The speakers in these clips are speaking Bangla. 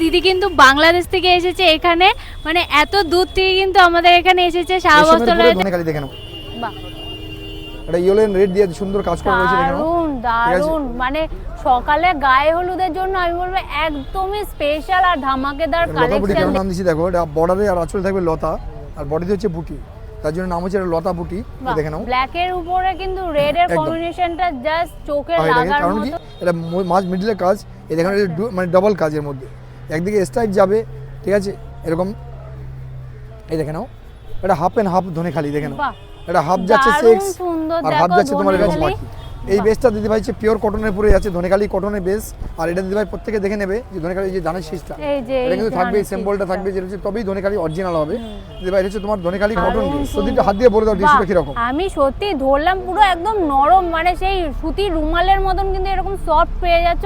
দিদি কিন্তু বাংলাদেশ থেকে এসেছে এখানে, মানে এত দূর থেকে কিন্তু আমাদের এখানে এসেছে শাহবাজতলায়। ধনেখালি দেখে নাও, বাহ, এটা ইয়েলো এন্ড রেড দিয়ে সুন্দর কাজ করা হয়েছে দেখে নাও। দারুণ দারুণ, মানে সকালে গায়ে হলুদের জন্য আমি বলবো একদমই স্পেশাল আর ধামাকেদার লতা বুটি কালেকশন। নাম দিছি দেখো, এটা বর্ডারে আর আঁচলে থাকবে লতা, আর বডিতে হচ্ছে বুটি, তার জন্য নাম হচ্ছে লতা বুটি। দেখে নাও, ব্ল্যাক এর উপরে কিন্তু রেড এর কম্বিনেশনটা জাস্ট চোখে লাগার কারণ কি মতো। এটা মাঝ মিডলের কাজ, এই দেখেন মানে ডাবল কাজের মধ্যে, একদিকে স্ট্রাইপ যাবে, ঠিক আছে এরকম। এই দেখে নাও, এটা হাফ এন্ড হাফ ধনেখালি দেখে নাও, এটা হাফ যাচ্ছে সেক্স আর হাফ যাচ্ছে তোমার এরকম বাকি। এই বেসটা দিদি ভাই হচ্ছে পিওর কটনের উপরে আছে, ধনেখালি কটনের বেস। আর এটা দিদি ভাই প্রত্যেকে দেখে নেবে যে ধনেখালি যে দানের শীষটা এটা কিন্তু থাকবে, সিম্বলটা থাকবে, যেটা হচ্ছে তবেই ধনেখালি অরিজিনাল হবে। দিদি ভাই এটা হচ্ছে তোমার ধনেখালি কটন বেস। প্রতিটা হাত দিয়ে বলে দাও ডিসটা কি রকম। আমি সত্যি ধরলাম, পুরো একদম নরম, মানে সেই সুতির রুমালের মতন কিন্তু এরকম সফট পেয়ে যাচ্ছ,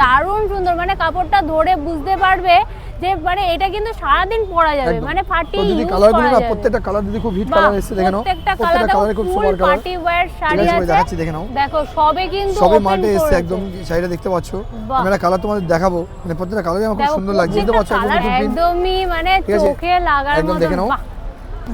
দারুণ সুন্দর। মানে কাপড়টা ধরে বুঝতে পারবে যে মানে এটা কিন্তু সারাদিন পরা যাবে, মানে ফাটি ইউজ করা যাবে। প্রত্যেকটা কালার দিদি খুব হিট কালার এসেছে দেখে নাও, প্রত্যেকটা কালারে খুব super colour, party wear sari আছে দেখাচ্ছি দেখে নাও। দেখো সবে কিন্তু সবে মাল্টে এসেছে একদম, শাড়িটা দেখতে পাচ্ছো। আমি একটা কালার তোমাদের দেখাবো, মানে প্রত্যেকটা কালারই আমার খুব সুন্দর লাগছে, দেখতে পাচ্ছো একদমই মানে চোখে লাগার মতো। দেখে নাও,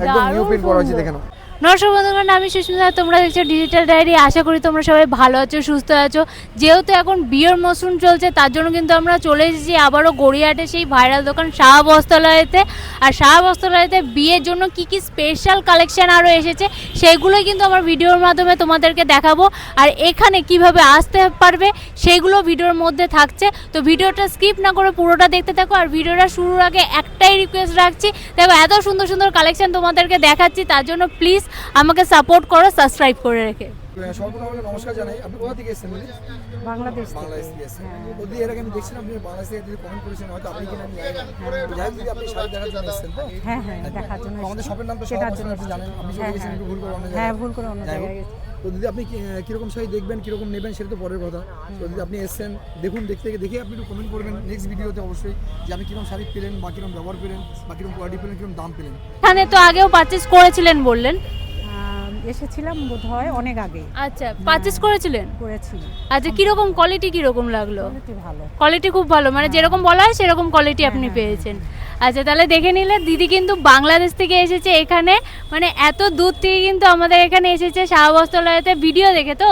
একদম নিউ প্রিন্ট করা হয়েছে দেখে নাও। নমস্কার বন্ধুগণ, আমি সুস্মিতা, তোমরা দেখছো ডিজিটাল ডায়েরি। আশা করি তোমরা সবাই ভালো আছো, সুস্থ আছো। যেহেতু এখন বিয়ের মৌসুম চলছে, তার জন্য কিন্তু আমরা চলে এসেছি আবারও গড়িয়াহাটে সেই ভাইরাল দোকান শাহ বস্ত্রালয়তে। আর শাহ বস্ত্রালয়তে বিয়ের জন্য কি কি স্পেশাল কালেকশন আরও এসেছে, সেগুলোই কিন্তু আমার ভিডিওর মাধ্যমে তোমাদেরকে দেখাবো। আর এখানে কিভাবে আসতে পারবে সেগুলো ভিডিওর মধ্যে থাকছে, তো ভিডিওটা স্কিপ না করে পুরোটা দেখতে থাকো। আর ভিডিওটা শুরুর আগে একটাই রিকোয়েস্ট রাখছি, দেখো এত সুন্দর সুন্দর কালেকশন তোমাদেরকে দেখাচ্ছি, তার জন্য প্লিজ আমাকে সাপোর্ট করো সাবস্ক্রাইব করে রেখে। সর্বপ্রথম আমাকে নমস্কার জানাই। আপনি কোথা থেকে এসেছেন? বাংলাদেশ থেকে এসেছেন। যদি এর আগে আমি দেখছিলাম আপনি বাংলাদেশ থেকে যদি কমেন্ট করেছেন, হয়তো আপনি কিনা আমি জানি না। যাই যদি আপনি শাড়ি দেখার জন্য এসেছেন তো? হ্যাঁ দেখার জন্য। আমাদের শপের নাম তো শাহ বস্ত্রালয়, আপনি জানেন। আপনি চলে গেছেন একটু ভুল করে অন্য জায়গায়। হ্যাঁ, ভুল করে অন্য জায়গায় গেছি। তো দিদি আপনি কিরকম শাড়ি দেখবেন, কিরকম নেবেন সেটা তো পরের কথা। তো যদি আপনি এসেছেন দেখুন, দেখে আপনি একটু কমেন্ট করবেন নেক্সট ভিডিওতে অবশ্যই, যে আপনি কিরকম শাড়ি পেলেন বা কিরকম ব্যবহার পেলেন বা কিরকম কোয়ালিটি পেলেন, কিরকম দাম পেলেন। এখানে তো আগেও পারচেজ করেছিলেন বললেন। এসেছিলাম বোধহয় অনেক আগে। আচ্ছা, পারচেজ করেছিলেন? করেছি। আচ্ছা, কিরকম কোয়ালিটি কিরকম লাগলো? কোয়ালিটি ভালো। কোয়ালিটি খুব ভালো, মানে যেরকম বলা হয় সেরকম কোয়ালিটি আপনি পেয়েছেন। আচ্ছা, তাহলে দেখে নিলে দিদি কিন্তু বাংলাদেশ থেকে এসেছে এখানে, মানে এত দূর থেকে কিন্তু আমাদের এখানে এসেছে শাহ বস্ত্রালয়তে। ভিডিও দেখে তো?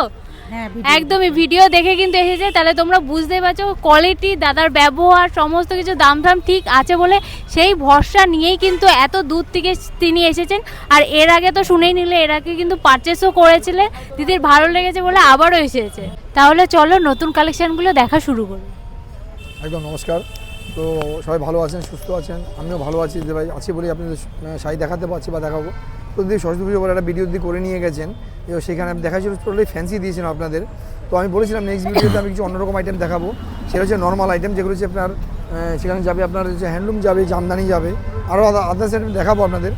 হ্যাঁ, একদমই ভিডিও দেখে কিন্তু এসেছে, তাহলে তোমরা বুঝতেই পারছো কোয়ালিটি, দাদার ব্যবহার, সমস্ত কিছু দাম ঠিক আছে বলে সেই ভরসা নিয়েই কিন্তু এত দূর থেকে তিনি এসেছেন। আর এর আগে তো শুনেই নিলে, এর আগে কিন্তু পারচেসও করেছিলেন, দিদির ভালো লেগেছে বলে আবারও এসেছে। তাহলে চলো নতুন কালেকশনগুলো দেখা শুরু করি। একদম নমস্কার। তো সবাই ভালো আছেন, সুস্থ আছেন, আমিও ভালো আছি যে ভাই আছি বলেই আপনাদের শাড়ি দেখাতে পারছি বা দেখাবো। তো দিদি সরস্বতী পুজো বলে একটা ভিডিও দিয়ে করে নিয়ে গেছেন, এবং সেখানে আমি দেখাচ্ছিল টোটালি ফ্যান্সি দিয়েছিলাম আপনাদের। তো আমি বলেছিলাম নেক্সট ভিডিওতে আমি কিছু অন্যরকম আইটেম দেখাবো, সেটা হচ্ছে নর্মাল আইটেম, যেগুলো হচ্ছে আপনার সেখানে যাবে, আপনার হচ্ছে হ্যান্ডলুম যাবে, জামদানি যাবে, আরও আদার্স আইটেম দেখাবো আপনাদের।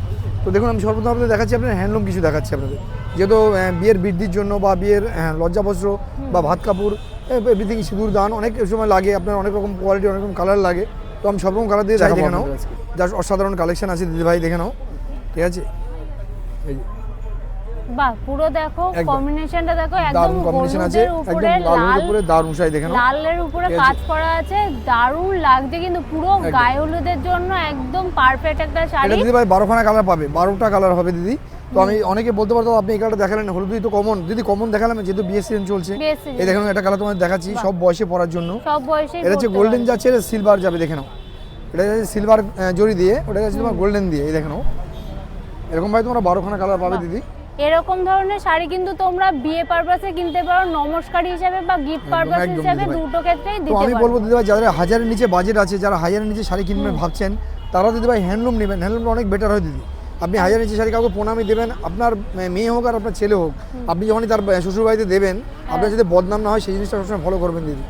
তো দেখুন, আমি সর্বপ্রথম আপনাদের দেখাচ্ছি, আপনার হ্যান্ডলুম কিছু দেখাচ্ছি আপনাদের, যেহেতু বিয়ের বৃদ্ধির জন্য বা বিয়ের লজ্জাবস্ত্র বা ভাত কাপড়, এভরিথিং, সিঁদুর দান অনেক সময় লাগে, আপনার অনেক রকম কোয়ালিটি, অনেক রকম কালার লাগে। তো আমি সব রকম কালার দিয়ে দেখে নাও, জাস্ট অসাধারণ কালেকশন আছে দিদিভাই, দেখে নাও, ঠিক আছে। এই যে বাহ, পুরো দেখো কম্বিনেশনটা দেখো, একদম দারুণ কম্বিনেশন আছে, একদম লালের উপরে দারুণ শাড়ি দেখে নাও, লালের উপরে কাজ করা আছে, দারুণ লাগছে কিন্তু পুরো গায়ে হলুদের জন্য একদম পারফেক্ট একটা শাড়ি। এটা দিদি ভাই 12খানা কালার পাবে, 12টা কালার হবে দিদি। তো আমি অনেকে বলতে পারতো আপনি এই কালারটা দেখালেন, হলুদই তো কমন। দিদি কমন দেখালাম, যেহেতু বিয়ের সিজন চলছে। এই দেখেন একটা কালার তোমাদের দেখাচ্ছি, সব বয়সে পরার জন্য, সব বয়সে। এটা হচ্ছে গোল্ডেন যাচ্ছে, এটা সিলভার যাবে, দেখে নাও। এটা যাচ্ছে সিলভার জরি দিয়ে, ওটা যাচ্ছে তোমার গোল্ডেন দিয়ে। এই দেখে নাও, এরকম ভাই তোমরা 12খানা কালার পাবে দিদি। এরকম ধরনের শাড়ি কিন্তু তোমরা বিয়ে পারপাসে কিনতে পারো, নমস্কার হিসেবে বা গিফট পারপাস হিসেবে, দুটো ক্ষেত্রেই দিতে পারো। তো আমি বলবো দিদি ভাই, যাদের 1000-এর নিচে বাজেট আছে, যারা 1000-এর নিচে শাড়ি কিনবেন ভাবছেন, তারা দিদি ভাই হ্যান্ডলুম নেবেন। হ্যান্ডলুমটা অনেক বেটার হয় দিদি। আপনি 1000-এর নিচে শাড়ি কাউকে প্রণামী দেবেন, আপনার মেয়ে হোক আর আপনার ছেলে হোক, আপনি যখনই তার শ্বশুরবাড়িতে দেবেন, আপনার যদি বদনাম না হয় সেই জিনিসটা সবসময় ফলো করবেন দিদি।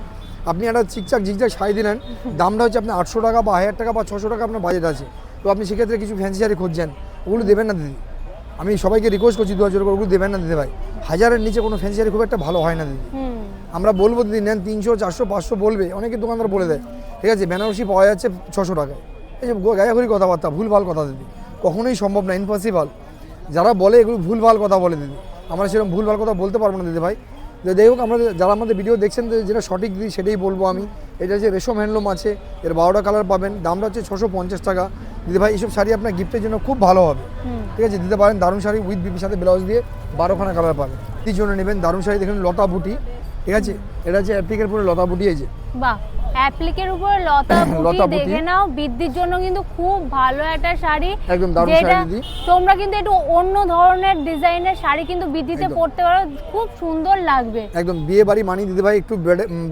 আপনি একটা চিকচাক ঝিকঝাক শাড়ি দিলেন, দামটা হচ্ছে আপনার 800 টাকা বা 1000 টাকা বা 600 টাকা আপনার বাজেট আছে, তো আপনি সেক্ষেত্রে কিছু ফ্যান্সি শাড়ি খুঁজছেন, ওগুলো দেবেন না দিদি। আমি সবাইকে রিকোয়েস্ট করছি 2000 করে ওগুলো দেবেন না দিদি ভাই। 1000-এর নিচে কোনো ফ্যান্সি শাড়ি খুব একটা ভালো হয় না দিদি। আমরা বলবো দিদি নেন 300, 400, 500 বলবে, অনেকে দোকানদার বলে দেয়, ঠিক আছে। বেনারসি পাওয়া যাচ্ছে 600 টাকায়। এই যে গায়াঘুরি কথাবার্তা, ভুলভাল কথা দিদি, কখনোই সম্ভব না, ইম্পসিবল। যারা বলে এগুলো ভুলভাল কথা বলে দিদি, আমরা সেরকম ভুলভাল কথা বলতে পারবো না দিদি ভাই। যাই হোক আমরা যারা আমাদের ভিডিও দেখছেন যেটা সঠিক দিই সেটাই বলবো আমি। এটা যে রেশম হ্যান্ডলুম আছে, এর 12টা কালার পাবেন, দামটা হচ্ছে 650 টাকা। দিদি ভাই এইসব শাড়ি আপনার গিফটের জন্য খুব ভালো হবে, ঠিক আছে, দিতে পারেন। দারুণ শাড়ি উইথ বিপির সাথে ব্লাউজ দিয়ে 12খানা কালার পাবেন, এই জন্য নেবেন। দারুণ শাড়ি দেখুন, লতা বুটি, ঠিক আছে, এটা হচ্ছে অ্যাপ্লিকের পরে লতা বুটি। এই যে বাহ, অ্যাপ্লিকের উপর লতা লতা বুটি বুটি। দেখে নাও, বৃদ্ধির জন্য কিন্তু খুব ভালো একটা শাড়ি। একদম দারুণ যেটা শাড়ি দিদি। তোমরা কিন্তু একটু অন্য ধরনের ডিজাইনের শাড়ি কিন্তু বৃদ্ধিতে একদম। পরতে পারো, খুব সুন্দর লাগবে। একদম বিয়ে বাড়ি মানি দিদি ভাই, একটু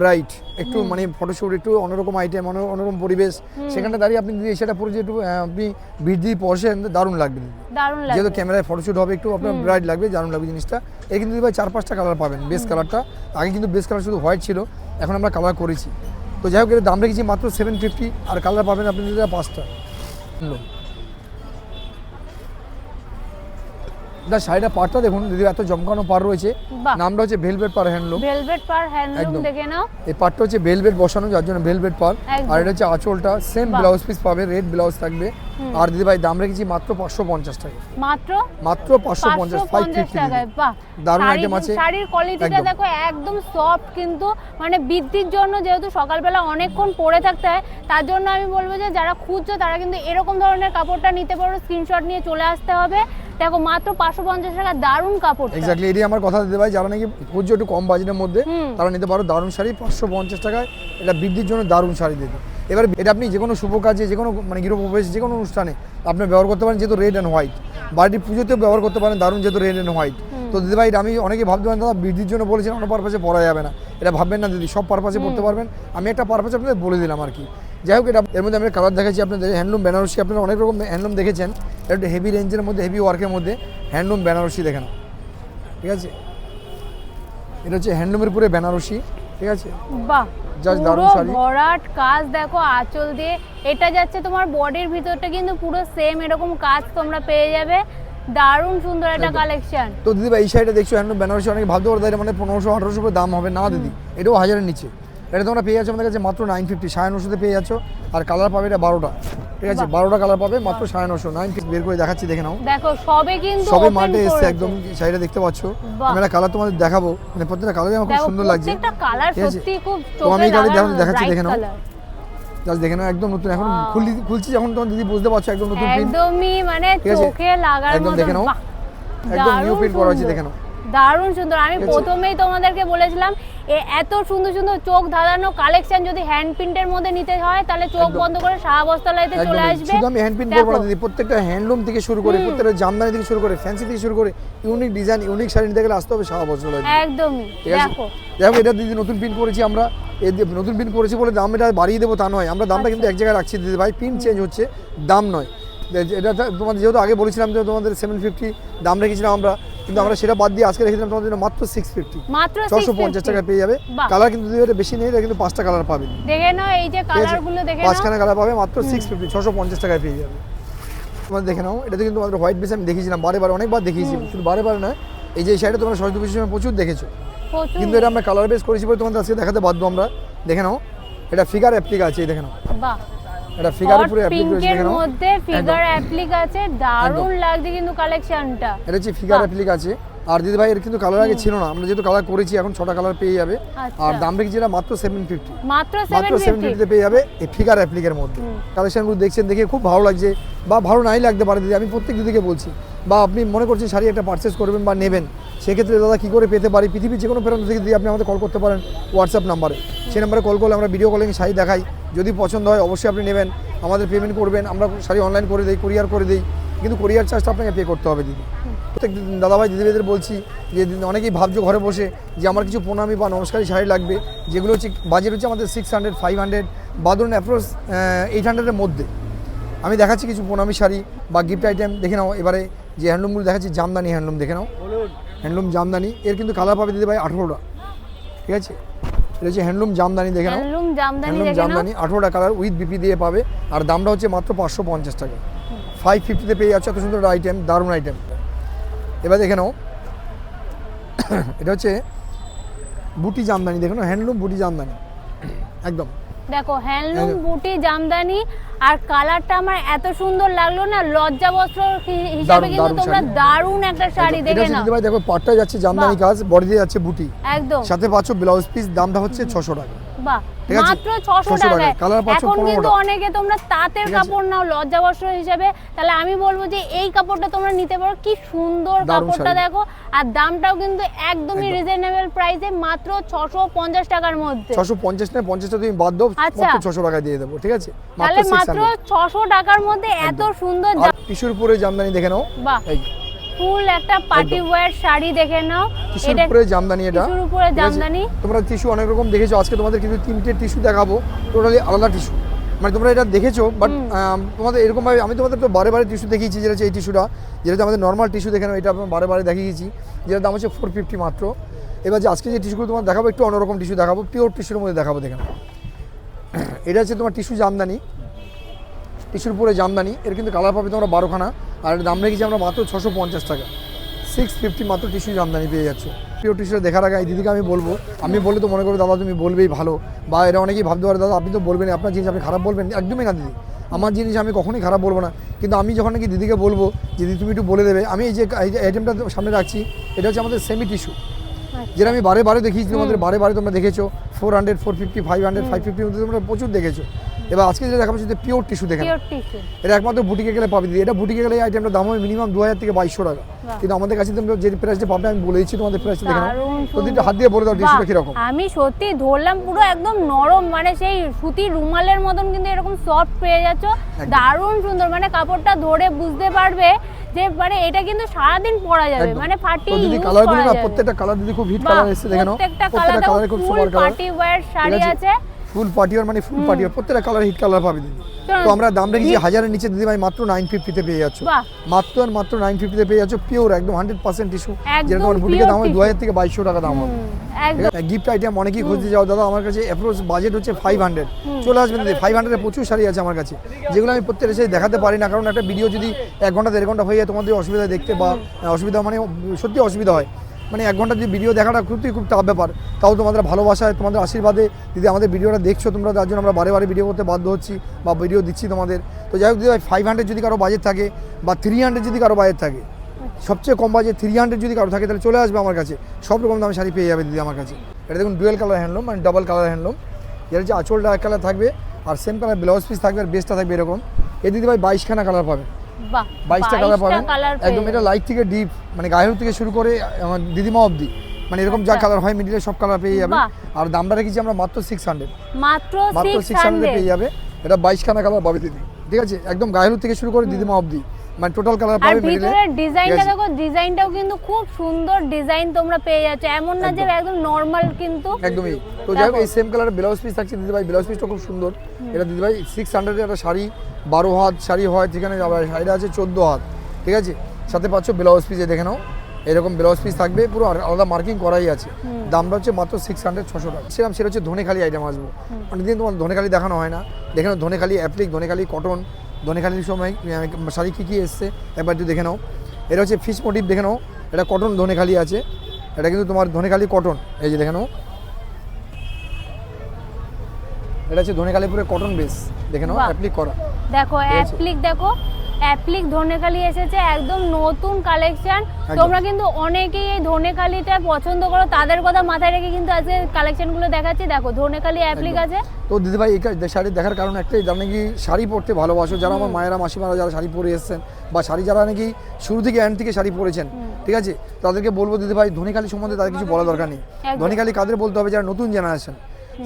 ব্রাইট, একটু মানে ফটোশুট, একটু অন্যরকম আইটেম, অন্যরকম পরিবেশ, সেখানটা দাঁড়িয়ে আপনি যদি সেটা পরে যে একটু আপনি বৃদ্ধি পরশেন, দারুণ লাগবে দিদি। দারুণ যেহেতু লাগবে। ক্যামেরায় ফটোশুট হবে, একটু আপনার ব্রাইট লাগবে, দারুণ লাগবে জিনিসটা। এর কিন্তু দিদি ভাই 4-5টা কালার পাবেন। বেস কালারটা আগে কিন্তু বেস কালার শুধু হোয়াইট ছিল, এখন আমরা কালার করেছি। তো যাই হোক, এর দাম রেখেছি মাত্র 750, আর কালার পাবেন আপনি দিদি 5টা। শাড়িটা পাড়টা দেখুন দিদি, এত জমকানো পাড় রয়েছে। বাহ। নামটা হচ্ছে ভেলভেট পাড় হ্যান্ডলুম। ভেলভেট পার হ্যান্ডলুম একদম। দেখে নাও। এই পাড়টা হচ্ছে ভেলভেট বসানো, যার জন্য ভেলভেট পাড়। একদম। আর এটা হচ্ছে আঁচলটা, সেম বাহ। ব্লাউজ পিস পাবে, রেড ব্লাউজ থাকবে। আর দিদি ভাই দাম রেখেছি মাত্র 550 টাকা। মাত্র মাত্র 550, 550 টাকায়। বাহ, দারুণ শাড়ি- item আছে। শাড়ির কোয়ালিটিটা একদম। দেখো, একদম সফট, কিন্তু মানে বৃদ্ধির জন্য যেহেতু সকালবেলা অনেকক্ষণ পরে থাকতে হয়, তার জন্য আমি বলবো যে যারা খুঁজছো তারা কিন্তু এরকম ধরনের কাপড়টা নিতে পারো, স্ক্রিনশট নিয়ে চলে আসতে হবে। দেখো মাত্র 550 টাকা, দারুণ কাপড়। এক্স্যাক্টলি, এটাই আমার কথা দিতে ভাই, যারা নাকি খুঁজছো একটু কম বাজেটের মধ্যে, তারা নিতে পারো দারুণ শাড়ি 550 টাকায়। এটা বৃদ্ধির জন্য দারুণ শাড়ি দিতে। এবার এটা আপনি যে কোনো শুভ কাজে, যে কোনো মানে গৃহপ্রবেশ, যে কোনো অনুষ্ঠানে আপনি ব্যবহার করতে পারেন, যেহেতু রেড অ্যান্ড হোয়াইট। বাড়ির পুজোতেও ব্যবহার করতে পারেন, দারুণ, যেহেতু রেড অ্যান্ড হোয়াইট। তো দিদি ভাই, আমি অনেকে ভাবতে পারেন দাদা বৃদ্ধির জন্য বলেছেন, অন্য পারপাসে পরা যাবে না, এটা ভাববেন না দিদি, সব পারপাসে পড়তে পারবেন। আমি একটা পারপাসে আপনাদের বলে দিলাম আর কি। যাই হোক, এটা এর মধ্যে আমি কালার দেখাচ্ছি আপনাদের। হ্যান্ডলুম বেনারসি, আপনারা অনেক রকম হ্যান্ডলুম দেখেছেন, এটা হেভি রেঞ্জের মধ্যে, হেভি ওয়ার্কের মধ্যে হ্যান্ডলুম বেনারসি দেখে নাও, ঠিক আছে। এটা হচ্ছে হ্যান্ডলুমের উপরে বেনারসি, ঠিক আছে। বাহ, Just দারুণ পুরো শাড়ি। ভরাট কাজ দেখো আঁচল দিয়ে। এটা যাচ্ছে তোমার বডির ভিতরটা কিন্তু পুরো সেম এরকম কাজ তোমরা পেয়ে যাবে। দারুণ সুন্দর একটা একদম। কালেকশন। তো দিদি ভাই, এই শাড়িটা দেখছো হ্যান্ডলুম বেনারসি, অনেকে ভাবতে পারে মানে 1500-1800 করে দাম হবে। না দিদি, এটাও 1000-এর নিচে। এটা তোমরা পেয়ে যাচ্ছ আমাদের কাছে মাত্র 950, 950 পেয়ে যাচ্ছ। আর কালার পাবে এটা 12টা, ঠিক আছে, 12টা কালার পাবে মাত্র 950। 950 বের করে দেখাচ্ছি, দেখে নাও। দেখো সবে কিন্তু সবে open মার্টে এসছে, করেছে। একদম শাড়িটা দেখতে পাচ্ছ। বাহ। আমি একটা কালার তোমাদের দেখাবো, মানে প্রত্যেকটা কালারই আমার খুব দেখো সুন্দর লাগছে। প্রত্যেকটা কালার ঠিক আছে? সত্যি খুব তো আমি চোখে কালার লাগানো, দেখাচ্ছি, দেখে bright নাও। color। জাস্ট দেখে নাও, একদম নতুন। এখন Wow. খুলছি যখন তোমার দিদি বুঝতে পারছো, একদম নতুন প্রিন্ট, একদমই মানে ঠিক আছে? চোখে লাগার একদম মতো। দেখে নাও। বাহ, একদম নিউ দারুণ প্রিন্ট করা হয়েছে, সুন্দর। দেখে নাও। দারুণ সুন্দর। আমি ঠিক আছে? প্রথমেই তোমাদেরকে বলেছিলাম, এত সুন্দর সুন্দর চোখ ধাঁধানো কালেকশন যদি হ্যান্ড প্রিন্টের মধ্যে নিতে হয়, তাহলে চোখ একদম। বন্ধ করে শাহবাজতলাইতে চলে একদমই। আসবে। শুধু আমি হ্যান্ড প্রিন্ট করবো না দিদি, প্রত্যেকটা হ্যান্ডলুম থেকে শুরু করে, প্রত্যেকটা জামদানি থেকে শুরু করে, ফ্যান্সি থেকে শুরু করে, ইউনিক ডিজাইন, ইউনিক শাড়ি নিতে গেলে আসতে হবে শাহবাজতলায়। একদমই। ঠিক আছে? দেখো দেখো, এটা দিদি নতুন প্রিন্ট করেছি আমরা। এই নতুন প্রিন্ট করেছি বলে দাম এটা বাড়িয়ে দেবো তা নয়, আমরা দামটা কিন্তু এক জায়গায় রাখছি দিদি ভাই, প্রিন্ট চেঞ্জ হচ্ছে, দাম নয়। এটা তোমাদের যেহেতু আগে বলেছিলাম যে তোমাদের 750 দাম রেখেছিলাম আমরা, কিন্তু আমরা সেটা বাদ দিয়ে আজকে রেখেছিলাম তোমাদের জন্য মাত্র 650, মাত্র 650 টাকা পেয়ে যাবে। বাহ। কালার কিন্তু দিদি বেশি নেই, এটা কিন্তু 5টা কালার পাবে, দেখে নাও, এই যে ঠিক আছে? কালারগুলো দেখে নাও। 5খানা কালার পাবে মাত্র 650, 650 টাকায় পেয়ে যাবে। তোমরা দেখে নাও, এটাতে কিন্তু আমাদের হোয়াইট বেস আমি দেখিয়েছিলাম বারে অনেকবার দেখিয়েছি, শুধু বারে নয়। এই যে এই শাড়িটা তোমরা সরস্বতী পুজোর সময় প্রচুর দেখেছো, প্রচুর। কিন্তু এটা আমরা কালার বেস করেছি বলে তোমাদের আজকে দেখাতে বাধ্য আমরা। দেখে নাও, এটা ফিগার অ্যাপ্লিক আছে, এই দেখে নাও, বাহ, এটা ফিগারের উপরে অ্যাপ্লিক রয়েছে, পিঙ্কের দেখে নাও। মধ্যে ফিগার অ্যাপ্লিক আছে, দারুণ লাগছে কিন্তু কালেকশনটা। এটা হচ্ছে ফিগার অ্যাপ্লিক আছে। আর দিদি ভাই, এর কিন্তু কালার আগে ছিল না, আমরা যেহেতু কালার করেছি, এখন 6টা কালার পেয়ে যাবে। আচ্ছা। আর দাম রেখেছি এটা মাত্র 750, মাত্র মাত্র 750। 750 পেয়ে যাবে এই ফিগার অ্যাপ্লিকের মধ্যে। কালেকশনগুলো দেখছেন, দেখে খুব ভালো লাগছে, বা ভালো নাই লাগতে পারে দিদি, আমি প্রত্যেক দিদিকে বলছি। বা আপনি মনে করছেন শাড়ি একটা পারচেস করবেন বা নেবেন, সেক্ষেত্রে দাদা কী করে পেতে পারি, পৃথিবীর যে কোনো প্রান্ত থেকে দিয়ে আপনি আমাদের কল করতে পারেন হোয়াটসঅ্যাপ নাম্বারে। সেই নাম্বারে কল করলে আমরা ভিডিও কলিং শাড়ি দেখাই, যদি পছন্দ হয় অবশ্যই আপনি নেবেন, আমাদের পেমেন্ট করবেন, আমরা শাড়ি অনলাইন করে দিই, কুরিয়ার করে দিই, কিন্তু কুরিয়ার চার্জটা আপনাকে পে করতে হবে দিদি। প্রত্যেক দাদাভাই দিদিদের বলছি যে অনেকেই ভাবছো ঘরে বসে যে আমার কিছু প্রণামী বা নমস্কারী শাড়ি লাগবে, যেগুলো হচ্ছে বাজেট হচ্ছে আমাদের 600, 500 বা ধরুন অ্যাপ্রোচ 800-এর মধ্যে। আমি দেখাচ্ছি কিছু প্রণামী শাড়ি বা গিফট আইটেম, দেখে নাও। এবারে যে হ্যান্ডলুমগুলো দেখাচ্ছি, জামদানি হ্যান্ডলুম, দেখে নাও, হ্যান্ডলুম জামদানি। এর কিন্তু কালার পাবে দিদি ভাই 18টা, ঠিক আছে। এটা হচ্ছে হ্যান্ডলুম জামদানি, দেখে নাও, হ্যান্ডলুম জামদানি হ্যান্ডলুম দেখে নাও। জামদানি 18টা কালার উইথ বিপি দিয়ে পাবে। আর দামটা হচ্ছে মাত্র 550 টাকা, 550-তে পেয়ে যাচ্ছে। এত সুন্দর আইটেম, দারুণ আইটেম। এবার দেখে নাও, এটা হচ্ছে বুটি জামদানি, দেখে নাও, হ্যান্ডলুম বুটি জামদানি, একদম দেখো হ্যান্ডলুম বুটি জামদানি, আর কালারটা আমার এত সুন্দর লাগলো না, লজ্জা বস্ত্র হিসাবে দারুণ, কিন্তু দারুণ তোমরা শাড়ি। দারুণ একটা শাড়ি এটা দেখে হচ্ছে নাও। দিদিভাই দেখো পাটটা যাচ্ছে জামদানি কাজ, বডিতে যাচ্ছে বুটি, একদম সাথে পাচ্ছ ব্লাউজ পিস, দামটা হচ্ছে 600 টাকা। বাহ, ঠিক আছে? মাত্র 600 600 টাকায়। কালার পাচ্ছ এখন 15 কিন্তু টা। অনেকে তোমরা তাঁতের ঠিক আছে? কাপড় নাও লজ্জা বস্ত্র হিসেবে, তাহলে আমি বলবো যে এই কাপড়টা তোমরা নিতে পারো। কি সুন্দর দারুণ কাপড়টা শাড়ি। দেখো, আর দামটাও কিন্তু একদমই একদম। রিজনেবল প্রাইসে, মাত্র 650 টাকার মধ্যে। 650 না 50টা তুমি বাদ দাও, আচ্ছা। মাত্র 600 টাকা দিয়ে দেবো। ঠিক আছে, তাহলে মাত্র 600। 600 টাকার মধ্যে এত সুন্দর আর টিস্যুর উপরে জামদানি দেখে নাও, বাহ, এই ফুল একটা পার্টি ওয়্যার শাড়ি দেখে নাও। টিস্যুর এটা উপরে জামদানি, এটা টিস্যুর উপরে ঠিক আছে? জামদানি। তোমরা টিস্যু অনেক রকম দেখেছো, আজকে তোমাদের কিন্তু 3টে টিস্যু দেখাবো, টোটালি আলাদা টিস্যু। মানে তোমরা এটা দেখেছো, বাট তোমাদের এরকম ভাবে আমি তোমাদের তো বারে বারে টিস্যু দেখিয়েছি, যেটা হচ্ছে এই টিস্যুটা, যেটা আমাদের নর্মাল টিস্যু দেখে নাও, এটা আমি বারে বারে দেখিয়েছি, যেটার দাম হচ্ছে 450 মাত্র। এবার যে আজকে যে টিস্যুগুলো তোমার দেখাবো, একটু অন্যরকম টিস্যু দেখাবো, পিওর টিস্যুর মধ্যে দেখাবো। দেখে নাও, এটা হচ্ছে তোমার টিস্যু জামদানি, টিস্যুর উপরে জামদানি, এর কিন্তু কালার পাবে তোমরা 12খানা, আর এর দাম রেখেছি আমরা মাত্র 650 টাকা। 650 মাত্র টিস্যু জামদানি পেয়ে যাচ্ছ। পিওর টিস্যু দেখার আগে এই দিদিকে আমি বলবো, আমি বললে তো মনে করবে দাদা তুমি বলবেই ভালো, বা এরা অনেকেই ভাবতে পারে দাদা আপনি তো বলবেন আপনার জিনিস আপনি খারাপ বলবেন, একদমই না দিদি, আমার জিনিস আমি কখনোই খারাপ বলবো না। কিন্তু আমি যখন নাকি দিদিকে বলবো যে দিদি তুমি একটু বলে দেবে, আমি এই যে আইটেমটা সামনে রাখছি, এটা হচ্ছে আমাদের সেমি টিস্যু, যেটা আমি বারে বারে দেখিয়েছি তোমাদের, বারে বারে তোমরা দেখেছো, 400, 450, 500, 550 মধ্যে তোমরা প্রচুর দেখেছো। এবার আজকে যেটা দেখাবো সেটা পিওর টিস্যু দেখে নাও। Pure tissue. এটা একমাত্র বুটিকে গেলে পাবে দিদি, এটা বুটিকে গেলে এই আইটেমটার দাম হবে মিনিমাম 2000 থেকে 2200 টাকা। কিন্তু আমাদের কাছে তোমরা যে প্রাইসটা পাবে আমি বলে দিচ্ছি, তোমাদের প্রাইসটা দেখে নাও। দারুণ প্রতিটা হাত দিয়ে বলে দাও টিস্যুটা বাহ, কিরকম। আমি সত্যি ধরলাম পুরো একদম নরম, মানে সেই সুতির রুমালের মতন কিন্তু এরকম সফট পেয়ে যাচ্ছ, দারুণ সুন্দর। মানে কাপড়টা ধরে বুঝতে পারবে যে মানে এটা কিন্তু সারাদিন পরা যাবে, একদম। মানে ফাটি তো দিদি ইউজ কালারগুলো করা না যাবে। প্রত্যেকটা কালার দিদি খুব হিট বাহ, কালার এসেছে, দেখে নাও। প্রত্যেকটা প্রত্যেকটা কালার কালারে খুব full super colour, party wear sari আছে। ফুল পার্টিওর মানে ফুল পার্টিওর, প্রত্যেকটা কালার হিট কালার পাবে দিদি। তো আমরা দাম রেখেছি 1000-এর নিচে দিদি ভাই মাত্র 950 তে পেয়ে যাচ্ছ, বাহ, মাত্র আর মাত্র 950 তে পেয়ে যাচ্ছ, পিওর একদম 100% টিস্যু, একদম যেটা তোমার বুটিকে pure দাম হবে tissue। 2000 থেকে 2200 টাকা দাম হবে। একদম গিফট আইটেম অনেকেই খুঁজতে যাও দাদা, আমার কাছে অ্যাপ্রোচ বাজেট হচ্ছে 500, চলে আসবেন দিদি। 500 এর প্রচুর শাড়ি আছে আমার কাছে, যেগুলো আমি প্রত্যেকটা শাড়ি দেখাতে পারি না, কারণ একটা ভিডিও যদি 1 ঘন্টা 1.5 ঘন্টা হয়ে যায় তোমাদের অসুবিধা দেখতে, বা অসুবিধা মানে সত্যি অসুবিধা হয়। মানে 1 ঘন্টা যদি ভিডিও দেখাটা খুব টাফ ব্যাপার, তাও তোমাদের ভালোবাসায় তোমাদের আশীর্বাদে দিদি আমাদের ভিডিওটা দেখছো তোমরা, তার জন্য আমরা বারে বারে ভিডিও করতে বাধ্য হচ্ছি বা ভিডিও দিচ্ছি তোমাদের। তো যাই হোক দিদি ভাই 500 যদি কারো বাজেট থাকে, বা 300 যদি কারো বাজেট থাকে, সবচেয়ে কম বাজেট 300 যদি কারো থাকে, তাহলে চলে আসবে আমার কাছে, সব রকম দামে শাড়ি পেয়ে যাবে দিদি আমার কাছে। এটা দেখুন ডুয়েল কালার হ্যান্ডলুম, মানে ডাবল কালার হ্যান্ডলুম, যেটা হচ্ছে আঁচলটা এক কালার থাকবে, আর সেম কালার ব্লাউজ পিস থাকবে, আর বেসটা থাকবে এরকম। এই দিদি ভাই 22খানা কালার পাবে, বাহ, 22টা কালার পাবেন কালার একদম। এটা লাইট থেকে ডিপ, মানে গায়ের থেকে শুরু করে আমার দিদিমা অবধি, মানে এরকম যা আচ্ছা। কালার হয় মিডিলে সব কালার পেয়ে যাবে। বাহ। আর দামটা রেখেছি আমরা মাত্র 600, মাত্র মাত্র 600 পেয়ে 600। যাবে। এটা 22খানা কালার পাবে দিদি, ঠিক আছে, একদম গায়ের থেকে শুরু করে দিদিমা অবধি, মানে টোটাল কালার আর পাবে মিডিলে। ভিতরের ডিজাইনটা দেখো, ডিজাইনটাও কিন্তু খুব সুন্দর ডিজাইন তোমরা পেয়ে যাচ্ছ, এমন না যে একদম নরমাল কিন্তু। একদমই। তো যাই হোক এই সেম কালারের ব্লাউজ পিস থাকছে দিদি ভাই, ব্লাউজ পিসটা খুব সুন্দর। এটা দিদি ভাই 600 এর একটা শাড়ি, 12 হাত শাড়ি হয়, যেখানে শাড়িটা আছে 14 হাত, ঠিক আছে, সাথে পাচ্ছ ব্লাউজ পিস, দেখে নাও এরকম ব্লাউজ পিস থাকবে, পুরো আলাদা মার্কিং করাই আছে। দামটা হচ্ছে মাত্র 600-600 টাকা। সেটা হচ্ছে ধনেখালি আইটেম আসবো, অনেকদিন তোমার ধনেখালি দেখানো হয় না, দেখে নাও ধনেখালি অ্যাপ্লিক, ধনেখালি কটন, ধনেখালির সময় শাড়ি কী কী এসছে একবার একটু দেখে নাও। এটা হচ্ছে ফিশ মোটিভ, দেখে নাও, এটা কটন ধনেখালি আছে, এটা কিন্তু তোমার ধনেখালি কটন, এই যে দেখে নাও, এটা হচ্ছে ধনেখালি পুরো কটন বেস, দেখে নাও বাহ। অ্যাপ্লিক করা। দেখো ঠিক আছে। অ্যাপ্লিক, দেখো অ্যাপ্লিক ধনেখালি এসেছে, একদম নতুন কালেকশন। একদম। তোমরা কিন্তু অনেকেই এই ধনেখালিটা পছন্দ করো, তাদের কথা মাথায় রেখে কিন্তু আজকে কালেকশনগুলো দেখাচ্ছি। দেখো ধনেখালি অ্যাপ্লিক একদম। আছে। তো দিদিভাই এই শাড়ি দেখার কারণ একটাই, যারা নাকি শাড়ি পরতে ভালোবাসো, যারা আমার মায়েরা মাসিমারা যারা শাড়ি পরে এসেছেন, বা শাড়ি যারা নাকি শুরু থেকে এন্ড থেকে শাড়ি পরেছেন, ঠিক আছে, তাদেরকে বলবো দিদিভাই ধনেখালি সম্বন্ধে তাদের কিছু বলা দরকার নেই। একদম। ধনেখালি কাদের বলতে হবে? যারা নতুন জেনারেশন,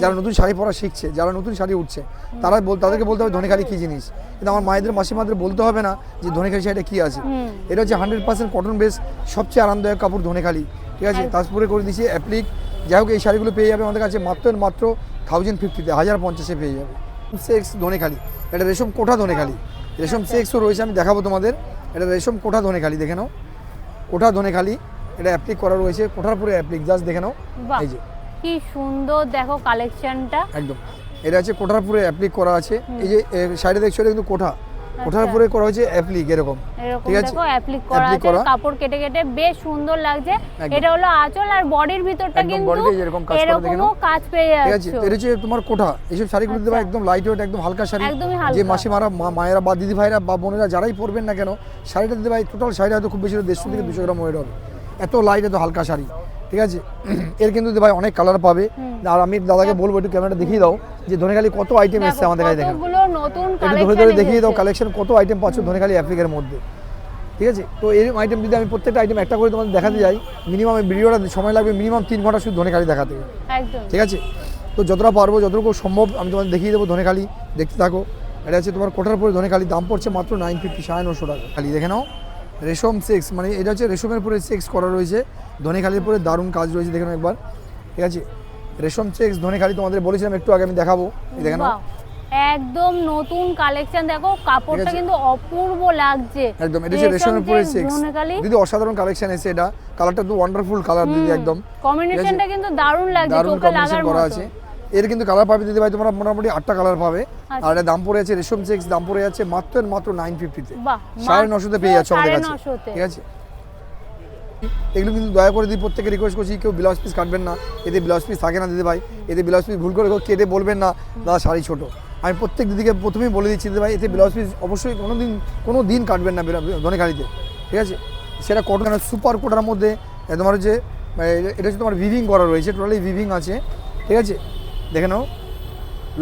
যারা নতুন শাড়ি পরা শিখছে, যারা নতুন শাড়ি উঠছে, তাদেরকে বলতে হবে ধনেখালি কী জিনিস। কিন্তু আমার মায়েদের মাসিমাদের বলতে হবে না যে ধনেখালি শাড়িটা কী আছে। এটা হচ্ছে 100% কটন বেস, সবচেয়ে আরামদায়ক কাপড় ধনেখালি, ঠিক আছে, তারপরে করে দিচ্ছি অ্যাপ্লিক। যাই হোক এই শাড়িগুলো পেয়ে যাবে আমাদের কাছে মাত্র 1050-তে, 1050-এ পেয়ে যাবে। সেক্স ধনেখালি, এটা রেশম কোঠা ধনেখালি, রেশম সেক্সও রয়েছে, আমি দেখাবো তোমাদের। এটা রেশম কোঠা ধনেখালি, দেখে নাও, কোঠা ধনেখালি, এটা অ্যাপ্লিক করা রয়েছে, কোঠার পুরো অ্যাপ্লিক, জাস্ট দেখে নাও, বাহ, এই যে কি সুন্দর দেখো কালেকশনটা। একদম। এটা হচ্ছে কোঠার পুরো অ্যাপ্লিক করা আছে, এই যে শাড়ি দেখছো এটা কিন্তু কোঠা, ওঠার পরে করা হয়েছে অ্যাপ্লিক এরকম, এরকম ঠিক আছে দেখো অ্যাপ্লিক করা Applique আছে, করা। কাপড় কেটে কেটে বেশ সুন্দর লাগছে। একদম। এটা হলো আঁচল, আর বডির ভিতরটা একদম কিন্তু বডিতে যেরকম কাজ করা দেখে এরকমও নাও, কাজ পেয়ে ঠিক আছে। যাচ্ছে। তো এটা হচ্ছে তোমার কোঠা, এইসব শাড়িগুলো দিতে আচ্ছা। একদম লাইট ওয়েট, একদম হালকা শাড়ি, একদমই হালকা। যে মাসিমারা মায়েরা বা দিদি ভাইরা বা বোনেরা যারাই পরবেন না কেন, শাড়িটা দিতে ভাই টোটাল শাড়িটা হয়তো খুব বেশি 150 থেকে 200 গ্রাম ওয়েট হবে, এত লাইট এত হালকা শাড়ি, ঠিক আছে। এর কিন্তু দিদি ভাই অনেক কালার পাবে। আর আমি দাদাকে বলবো একটু ক্যামেরাটা দেখিয়ে দাও যে ধনেখালি কত আইটেম এসছে আমাদের কাছে, দেখেন কতগুলো নতুন একটু ধরে কালেকশন ধরে দেখিয়ে দাও কালেকশন কত আইটেম পাচ্ছ ধনেখালি অ্যাপ্লিকের মধ্যে, ঠিক আছে। তো এই আইটেম যদি আমি প্রত্যেকটা আইটেম একটা করে তোমাদের দেখাতে যাই, মিনিমাম ভিডিওটা সময় লাগবে মিনিমাম 3 ঘন্টা শুধু ধনেখালি দেখাতে, একদম। ঠিক আছে। তো যতটা পারবো যতটুকু সম্ভব আমি তোমাদের দেখিয়ে দেবো ধনেখালি, দেখতে থাকো। এটা হচ্ছে তোমার কোটার পরে ধনেখালি, দাম পড়ছে মাত্র 950, 950 টাকা খালি, দেখে নাও। রেশম সেক্স, মানে এটা হচ্ছে রেশমের পরে সেক্স করা রয়েছে, ধনেখালির পরে দারুণ কাজ রয়েছে, দেখে নাও একবার, ঠিক আছে। রেশম সেক্স ধনেখালি তোমাদের বলেছিলাম একটু আগে, আমি দেখাবো, এই দেখে নাও বাহ, একদম নতুন কালেকশন, দেখো কাপড়টা আছে। কিন্তু অপূর্ব লাগছে। একদম এটা হচ্ছে রেশমের পরে সেক্স, ধনেখালি দিদি অসাধারণ কালেকশন এসে, এটা কালারটা তো ওয়ান্ডারফুল কালার দিদি, একদম কম্বিনেশনটা কিন্তু দারুণ লাগছে, দারুণ চোখে কম্বিনেশন লাগার করা মতো। আছে। এর কিন্তু কালার পাবে দিদি ভাই তোমরা মোটামুটি 8টা কালার পাবে। আচ্ছা। আর এটা দাম পড়ে আছে রেশম সেক্স, দাম পড়ে যাচ্ছে মাত্র 950-তে, বাহ, 950 পেয়ে যাচ্ছে আমাদের কাছে, 950 ঠিক আছে। এগুলো কিন্তু দয়া করে দিদি প্রত্যেকে রিকোয়েস্ট করছি কেউ ব্লাউজ পিস কাটবেন না, এতে ব্লাউজ পিস থাকে না দিদি ভাই, এতে ব্লাউজ পিস ভুল করে কেউ কেটে বলবেন না দাদা শাড়ি ছোটো। আমি প্রত্যেক দিদিকে প্রথমেই বলে দিচ্ছি দিদি ভাই, এতে ব্লাউজ পিস অবশ্যই কোনো দিন কাটবেন না ধনেখালিতে, ঠিক আছে। সেটা কটন সুপার কোটার মধ্যে তোমার হচ্ছে এটা হচ্ছে তোমার ভিভিং করা রয়েছে, টোটালি ভিভিং আছে, ঠিক আছে। দেখে নাও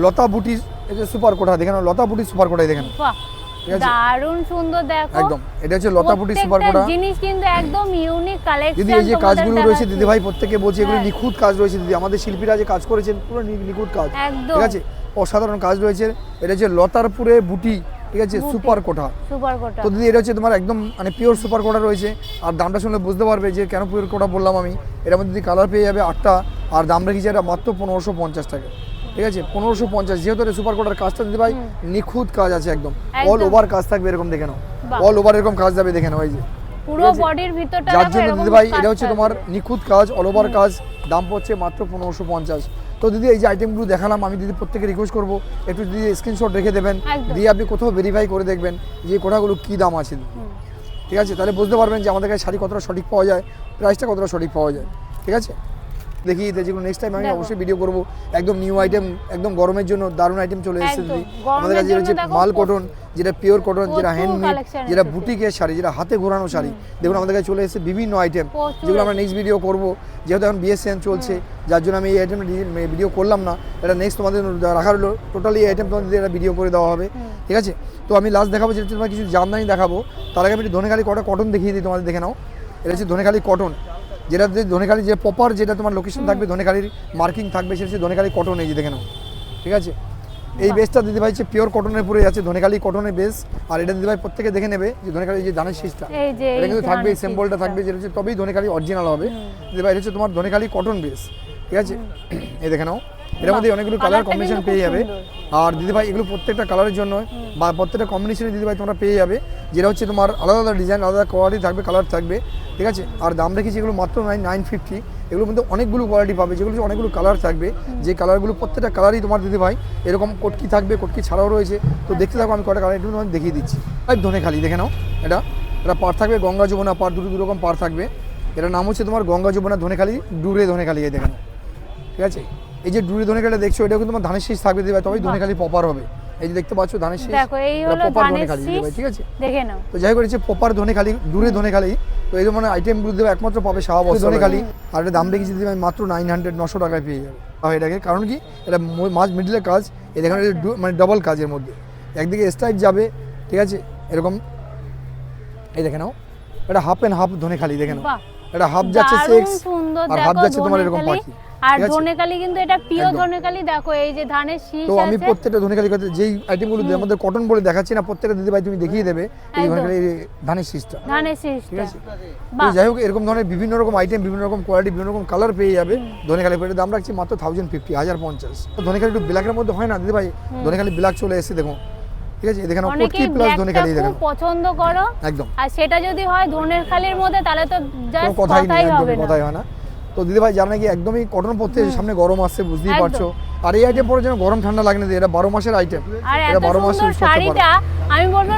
লতা বুটি, এটা সুপার কোটা, দেখে নাও লতা বুটি সুপার কোটাই, দেখে নাও, বাহ, ঠিক আছে। দারুণ সুন্দর, দেখো একদম এটা হচ্ছে লতা বুটি সুপার প্রত্যেকটা কোটা। জিনিস কিন্তু একদম ইউনিক কালেকশন। দিদি এই যে কাজগুলো রয়েছে দিদি ভাই প্রত্যেকে বলছে এগুলো নিখুঁত কাজ রয়েছে দিদি, আমাদের শিল্পীরা যে কাজ করেছেন পুরো নিখুঁত কাজ, একদম। ঠিক আছে, অসাধারণ কাজ রয়েছে। এটা হচ্ছে লতারপুরে বুটি, ঠিক আছে, বুটি। সুপার কোটা। সুপার কোটা, তো দিদি এটা হচ্ছে তোমার একদম মানে পিওর সুপার কোটা রয়েছে, আর দামটা শুনলে বুঝতে পারবে যে কেন পিওর কোটা বললাম আমি। এর মধ্যে দিদি কালার পেয়ে যাবে 8টা, আর দাম রেখেছে এটা মাত্র 1550 টাকা, ঠিক আছে, 1550। যেহেতু এটা সুপার কোটার কাজটা দিদি ভাই নিখুঁত কাজ আছে, একদম অল ওভার কাজ থাকবে, এরকম দেখে নাও, বাহ। অল ওভার এরকম কাজ যাবে, দেখে নাও এই যে পুরো বডির ভিতরটা যার দেখো জন্য এরকম দিদি ভাই কাজ এটা হচ্ছে থাকবে। তোমার নিখুঁত কাজ, অল ওভার কাজ, দাম পড়ছে মাত্র 1550। তো দিদি এই যে আইটেমগুলো দেখালাম আমি দিদি প্রত্যেকে রিকোয়েস্ট করবো একটু দিদি স্ক্রিনশট রেখে দেবেন, একদম। দিয়ে আপনি কোথাও ভেরিফাই করে দেখবেন যে কোটাগুলো কী দাম আছে, ঠিক আছে, তাহলে বুঝতে পারবেন যে আমাদের কাছে শাড়ি কতটা সঠিক পাওয়া যায়, প্রাইসটা কতটা সঠিক পাওয়া যায়, ঠিক আছে। দেখি যেগুলো নেক্সট টাইম আমি দেখো। অবশ্যই ভিডিও করবো, একদম নিউ আইটেম, একদম গরমের জন্য দারুণ আইটেম চলে এসেছে একদম। দিদি গরমের আমাদের কাছে, যেটা হচ্ছে জন্য দেখো মাল কটন, যেটা পিওর কটন, যেটা প্রচুর হ্যান্ডমেড, collection যেটা এসেছে। বুটিকের শাড়ি, যেটা হাতে ঘোরানো শাড়ি, দেখুন আমাদের কাছে চলে এসেছে বিভিন্ন আইটেম, প্রচুর যেগুলো আমরা নেক্সট ভিডিও করবো, যেহেতু এখন বিএসএন চলছে যার জন্য আমি এই আইটেম ভিডিও করলাম না, এটা নেক্সট তোমাদের রাখা হলো, টোটালি এই আইটেম তোমাদের একটা ভিডিও করে দেওয়া হবে, ঠিক আছে। তো আমি লাস্ট দেখাবো যেটা তোমার কিছু জামদানি দেখাবো, তার আগে আমি একটু ধনেখালি কটন দেখিয়ে দিই তোমাদের, দেখে নাও। এটা হচ্ছে ধনেখালি কটন, যেটা ধনেখালি যে প্রপার যেটা তোমার লোকেশন থাকবে, ধনেখালির মার্কিং থাকবে, সেটা হচ্ছে ধনেখালি কটন, এই যে দেখে নাও, ঠিক আছে। এই বেসটা দিদি ভাই হচ্ছে পিওর কটনের পরে আছে, ধনেখালি কটনের বেস। আর এটা দিদি ভাই প্রত্যেকে দেখে নেবে যে ধনেখালি যে ধানের শীষটা, এই যে এটা কিন্তু থাকবে, ধানের সিম্বলটা শীষটা। থাকবে, যেটা হচ্ছে তবেই ধনেখালি অরিজিনাল হবে দিদি ভাই। এটা হচ্ছে তোমার ধনেখালি কটন বেস, ঠিক আছে, এই দেখে নাও। এর মধ্যে অনেকগুলো কালার কালারটা কম্বিনেশন কিন্তু পেয়ে খুব যাবে, সুন্দর। আর দিদি ভাই এগুলো প্রত্যেকটা কালারের জন্য বা প্রত্যেকটা কম্বিনেশনে দিদি ভাই তোমরা পেয়ে যাবে, যেটা হচ্ছে তোমার আলাদা আলাদা ডিজাইন, আলাদা কোয়ালিটি থাকবে, কালার থাকবে, ঠিক আছে। আর দাম রেখেছি এগুলো মাত্র 950। এগুলোর মধ্যে অনেকগুলো কোয়ালিটি পাবে, যেগুলো হচ্ছে অনেকগুলো কালার থাকবে, যে কালারগুলো প্রত্যেকটা কালারই তোমার দিদি ভাই এরকম কটকি থাকবে, কটকি ছাড়াও রয়েছে। তো দেখতে থাকো, আমি কটা কালার একটু তোমাদের দেখিয়ে দিচ্ছি। ধনেখালি দেখে নাও, এটা পার থাকবে গঙ্গা যমুনা পার, দুটো রকম পার থাকবে। এটার নাম হচ্ছে তোমার গঙ্গা যমুনা ধনেখালি, ডুরে ধনেখালি, এই দেখে নাও, ঠিক আছে। এই যে ডুরে ধনেখালিটা দেখছো, এটা কিন্তু তোমার ধানের শীষ থাকবে দিদি ভাই, তবেই ধনেখালি প্রপার হবে। এই যে দেখতে পাচ্ছ ধানের শীষ, দেখো এই হলো প্রপার ধানের ধনেখালি দিদি ভাই, শীষ, ঠিক আছে। দেখে নাও। তো যাই করেছে প্রপার ধনেখালি, ডুরে ধনেখালি। তো এই ধরনের আইটেমগুলো দেবে একমাত্র পাবে শাহবাজ ধনেখালি। আর এটা দাম রেখেছি দিদি ভাই মাত্র 900 টাকায় পেয়ে যাবে এটাকে। কারণ কি এটা মাঝ মিডিলের কাজ, এই দেখেন মানে ডবল কাজের মধ্যে, একদিকে স্ট্রাইপ যাবে, ঠিক আছে, এরকম এই দেখে নাও। এটা হাফ অ্যান্ড হাফ ধনেখালি, দেখে নাও, বাহ, এটা হাফ যাচ্ছে দারুণ সেক্স সুন্দর, আর হাফ দেখো যাচ্ছে তোমার এরকম ধনেখালি। পাখি, আর ঠিক আছে? ধনেখালি কিন্তু এটা পিওর একদম। ধনেখালি, দেখো এই যে ধানের শীষ তো আমি আছে। প্রত্যেকটা ধনেখালি কথা যেই আইটেমগুলো আমাদের কটন বলে দেখাচ্ছি না, প্রত্যেকটা দিদি ভাই তুমি দেখিয়ে দেবে এই একদম। ধনেখালি ধানের শীষটা, ধানের ঠিক শীষটা, আছে। তো বাহ, যাই হোক এরকম ধরনের বিভিন্ন রকম আইটেম, বিভিন্ন রকম কোয়ালিটি, বিভিন্ন রকম কালার পেয়ে যাবে ধনেখালি। এর দাম রাখছি মাত্র 1050, 1050। তো ধনেখালি একটু ব্ল্যাকের মধ্যে হয় না দিদি ভাই, ধনেখালি ব্ল্যাক চলে এসেছে, দেখো, ঠিক আছে, দেখেন কটকি অনেকেই প্লাস ব্ল্যাকটা ধনেখালি, দেখেন খুব পছন্দ করো, একদম আর সেটা যদি হয় ধনেখালির মধ্যে তাহলে তো কোনো জাস্ট কথাই নেই, কথাই হবে একদমই না। কথাই হয় না। তো দিদি ভাই জানা কি একদমই কটন পরতে সামনে গরম আসছে, বুঝতেই একদম। পারছো, আর এই আইটেম পরে যেন গরম ঠান্ডা লাগে না, এটা 12 মাসের আইটেম, আর এটা এত 12 মাস সুন্দর ইউজ করতে পারো। শাড়িটা আমি বলবো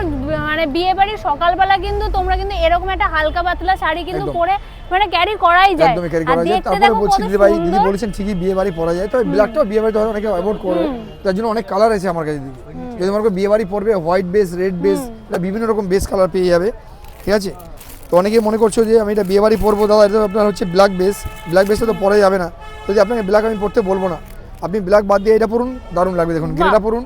মানে বিয়ে বাড়ির সকালবেলা কিন্তু তোমরা কিন্তু এরকম একটা হালকা পাতলা শাড়ি কিন্তু একদম। পরে মানে ক্যারি করাই যায়। একদমই ক্যারি আর করা যায়। দেখতে তারপরে দেখো বলছি কত দিদি ভাই, দিদি সুন্দর। বলেছেন ঠিকই বিয়ে বাড়ি পরা যায়, তবে ব্ল্যাকটাও বিয়ে বাড়িতে অনেকে অ্যাভয়েড করে, তার জন্য অনেক কালার আছে আমার কাছে দিদি। যদি তোমার বিয়ে বাড়ি পরবে হোয়াইট বেস, রেড বেস, এটা বিভিন্ন রকম বেস কালার পেয়ে যাবে, ঠিক আছে। তো অনেকে মনে করছো যে আমি এটা বিয়ে বাড়ি পরবো, দাদা এটা আপনার হচ্ছে ব্ল্যাক বেস, ব্ল্যাক বেসটা তো পরা যাবে না, যদি আপনাকে ব্ল্যাক আমি পরতে বলবো না, আপনি ব্ল্যাক বাদ দিয়ে এটা পরুন, দারুণ লাগবে দেখুন, গ্রেটা পরুন,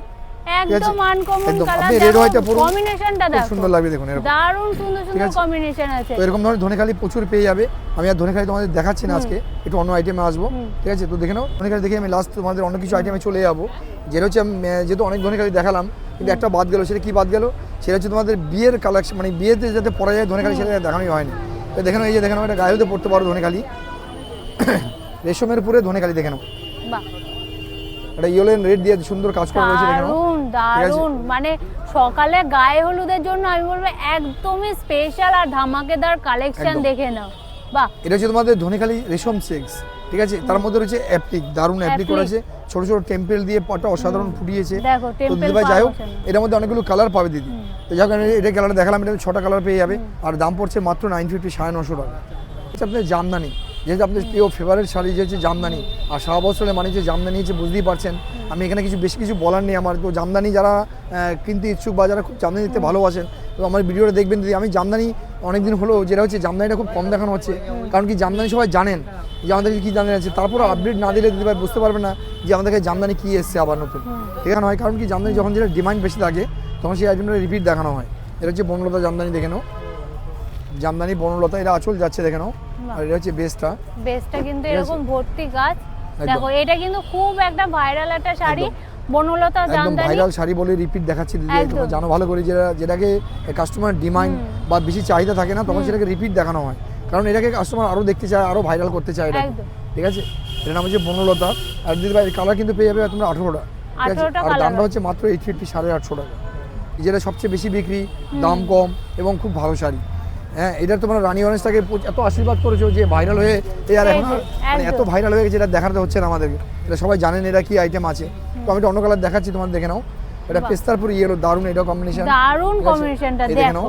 একদম আনকমন একদম। কালার, আপনি red white টা পরুন, কম্বিনেশনটা খুব দেখো সুন্দর লাগবে দেখুন এরকম। দারুণ সুন্দর ঠিক সুন্দর আছে? কম্বিনেশন আছে। তো এরকম ধরনের ধনেখালি প্রচুর পেয়ে যাবে। আমি আর ধনেখালি তোমাদের দেখাচ্ছি না আজকে, একটু অন্য আইটেমে আসবো, ঠিক আছে। তো দেখে নাও ধনেখালি দেখে আমি লাস্ট তোমাদের অন্য কিছু আইটেমে চলে যাবো, যেটা হচ্ছে যেহেতু অনেক ধনেখালি দেখালাম কিন্তু একটা বাদ গেলো, সেটা কি বাদ গেলো, সেটা হচ্ছে তোমাদের বিয়ের কালেকশন, মানে বিয়েতে যাতে পরা যায় ধনেখালি, সেটা দেখানোই হয়নি। তো দেখে নাও, এই যে দেখে নাও, এটা গায়ে হতে পড়তে পারো ধনেখালি, রেশমের উপরে ধনেখালি দেখে নাও, বাহ এটা ইয়েলো এন্ড রেড দিয়ে সুন্দর কাজ করা রয়েছে দেখে নাও। দারুণ দারুণ, মানে সকালে গায়ে হলুদের জন্য আমি বলবো একদমই স্পেশাল আর ধামাকেদার কালেকশন একদম। দেখে নাও। বাহ এটা হচ্ছে তোমাদের ধনেখালি রেশম সেক্স, ঠিক আছে। তার মধ্যে রয়েছে অ্যাপ্লিক, দারুণ অ্যাপ্লিক Applique। করেছে, ছোট ছোট টেম্পেল দিয়ে পাটা অসাধারণ ফুটিয়েছে। দেখো তো টেম্পল দিদিভাই যাই হোক, এটার মধ্যে অনেকগুলো কালার পাবে দিদি। তো যাই হোক, আমি এটা কালার দেখালাম, এটা 6টা কালার পেয়ে যাবে, আর দাম পড়ছে মাত্র 950, 950 টাকা। আচ্ছা, আপনার জামদানি, যেহেতু আপনার প্রিয় ফেভারিট শাড়ি যে হচ্ছে জামদানি, আর শাহ বস্ত্রালয় মানে যে জামদানি হচ্ছে বুঝতেই পারছেন, আমি এখানে বেশি কিছু বলার নেই আমার। তো জামদানি যারা কিনতে ইচ্ছুক বা যারা খুব জামদানি দিতে ভালোবাসেন, তো আমার ভিডিওটা দেখবেন দিদি। আমি জামদানি অনেকদিন হলো, যেটা হচ্ছে জামদানিটা খুব কম দেখানো হচ্ছে, কারণ কি জামদানি সবাই জানেন যে আমাদের কী জামদানি আছে, তারপরে আপডেট না দিলে দিদি ভাই বুঝতে পারবে না যে আমাদের কাছে জামদানি কী এসছে আবার নতুন, ঠিক আছে নয়। কারণ কি জামদানি যখন যেটা ডিমান্ড বেশি থাকে তখন সেই আইটেমটা রিপিট দেখানো হয়। এটা হচ্ছে বনলতা জামদানি দেখে নাও, জামদানি বনলতা, এটা আঁচল যাচ্ছে দেখে নাও, আর এটা হচ্ছে বেসটা। বেসটা কিন্তু ঠিক আছে? এরকম ভর্তি কাজ একদম। দেখো, এটা কিন্তু খুব একটা ভাইরাল একটা শাড়ি, বনলতা একদম জামদানি। ভাইরাল শাড়ি বলে রিপিট দেখাচ্ছি দিদি, একদম। তোমরা জানো ভালো করে, যেটাকে কাস্টমার ডিমান্ড বা বেশি চাহিদা থাকে না, তখন সেটাকে রিপিট দেখানো হয়, কারণ এটাকে কাস্টমার আরও দেখতে চায়, আরও ভাইরাল করতে চায় এটা, একদম। ঠিক আছে। এটার নাম হচ্ছে বনলতা, আর দিদি ভাই কালার কিন্তু পেয়ে যাবে তোমরা 18টা, ঠিক আছে। 18টা আর colour দামটা আছে। হচ্ছে মাত্র 850, 850 টাকা, যেটা সবচেয়ে বেশি বিক্রি, দাম কম এবং খুব ভালো শাড়ি। হ্যাঁ, এটা তোমরা রানী অরেঞ্জটাকে এত আশীর্বাদ করেছো যে ভাইরাল হয়ে আর এই এখন যে, মানে এত একদম। ভাইরাল হয়ে গেছে, এটা দেখাতে হচ্ছে না আমাদেরকে, এটা সবাই জানেন এটা কি আইটেম আছে। তো আমি এটা অন্য কালার দেখাচ্ছি, তোমার দেখে নাও, এটা বাহ। পেস্তার পুরো ইয়েলো, দারুণ এটা কম্বিনেশন, দারুণ কম্বিনেশনটা দেখো,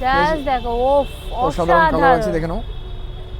জাস্ট দেখো, ওফ অসাধারণ কালার আছে অসাধারণ। দেখে নাও,